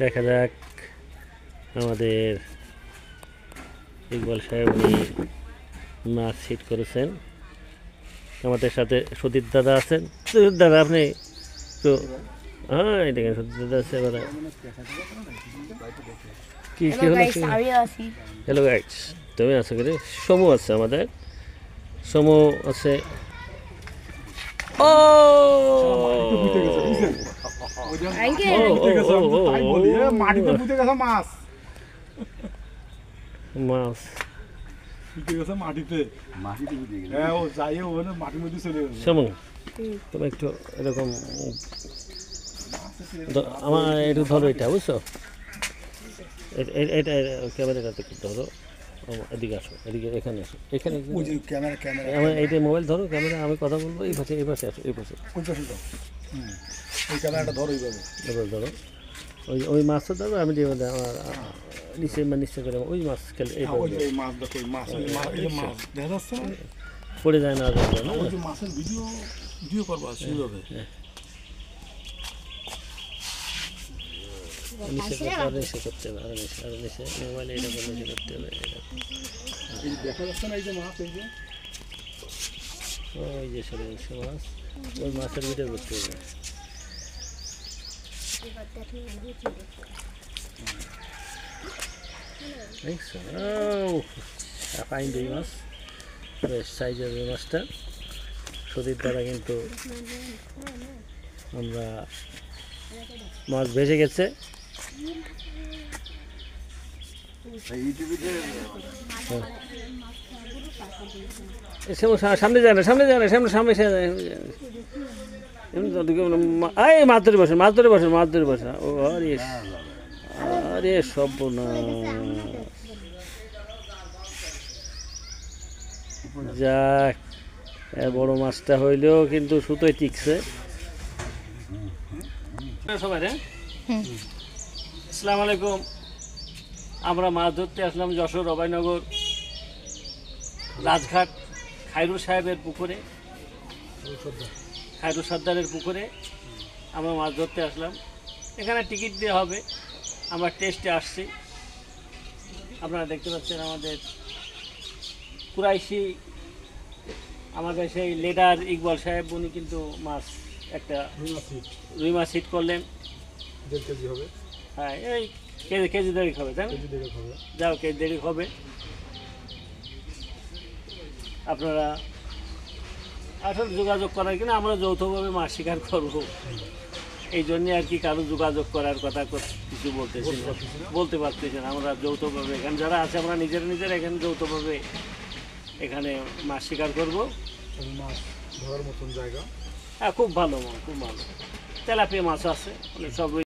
দেখা যাক আমাদের ইকবাল সাহেব উনি মাছ হিট করেছেন। আমাদের সাথে সুদীপ দাদা আছেন। সুদীপ দাদা আপনি তো হ্যাঁ এটা সুদীপ দাদা আছে। এবার কি কি হলো? হ্যালো গাইস, তুমি আছো কি? সমু আছে, আমাদের সমু আছে। ও মাছ সমু তুমি একটু এরকম আমার একটু ধরো, এটা বুঝছো? এটা ক্যামেরাটা একটু ধরো, এদিকে আসো, এদিকে এখানে আসো, এখানে আমার এইটা মোবাইল ধরো, ক্যামেরা আমি কথা বলবো। এই পাশে আসো, এই পাশে ক্যামেরাটা ধরো, এবার ধরো ওই মাছটা ধরো। আমি দিয়ে আমার নিচে নিচে করে ওই মাছ খেলে পড়ে যায় না, মাছের ভিডিও করবো সেইভাবে। নিচে করতে হবে, আরো নিচে মোবাইলে এটা নিচে করতে হবে। দেখা যাচ্ছে না এই যে মাছ, এই যে ওই যে সরে মাছ, ওই মাছের ভিডিও করতে হবে। দেখছো ফাইন রুই মাছ, বেশ সাইজের রুই মাছটা। সুদীপ দ্বারা কিন্তু আমরা মাছ ভেসে গেছে। সামনে যায় না, সামনে যায় না, সামনে সামনে মাছ ধরে বসেন, মাছ ধরে বসেন, মাছ ধরে বসেন। ও আরে আরে যাক, বড় মাছটা হইলেও কিন্তু সুতোয় টিকছে সবাই। আসসালামু আলাইকুম। আমরা মাছ ধরতে আসলাম যশোর অভয়নগর রাজঘাট খায়রুল সাহেবের পুকুরে, খায়রুল সর্দারের পুকুরে আমরা মাছ ধরতে আসলাম। এখানে টিকিট দেওয়া হবে। আমরা টেস্টে আসছি। আপনারা দেখতে পাচ্ছেন আমাদের কুরাইশি, আমাদের সেই লিডার ইকবাল সাহেব, উনি কিন্তু মাছ একটা রুই মাছ হিট করলেন। 1.5 কেজি হবে। হ্যাঁ, এই কেজি দেড়েক হবে, তাই না? যাও, কেজি দেড়েক হবে। আপনারা আসলে যোগাযোগ করার কিনা আমরা যৌথভাবে মাছ শিকার করবো, এই জন্যে আর কি কারো যোগাযোগ করার কথা কিছু বলতে পারতেছি না। আমরা যৌথভাবে এখানে যারা আছে আমরা নিজেরা এখানে যৌথভাবে এখানে মাছ শিকার করবো। মাছ ধরার মতন জায়গা, হ্যাঁ, খুব ভালো, খুব ভালো। তেলাপিয়া মাছ আছে, সব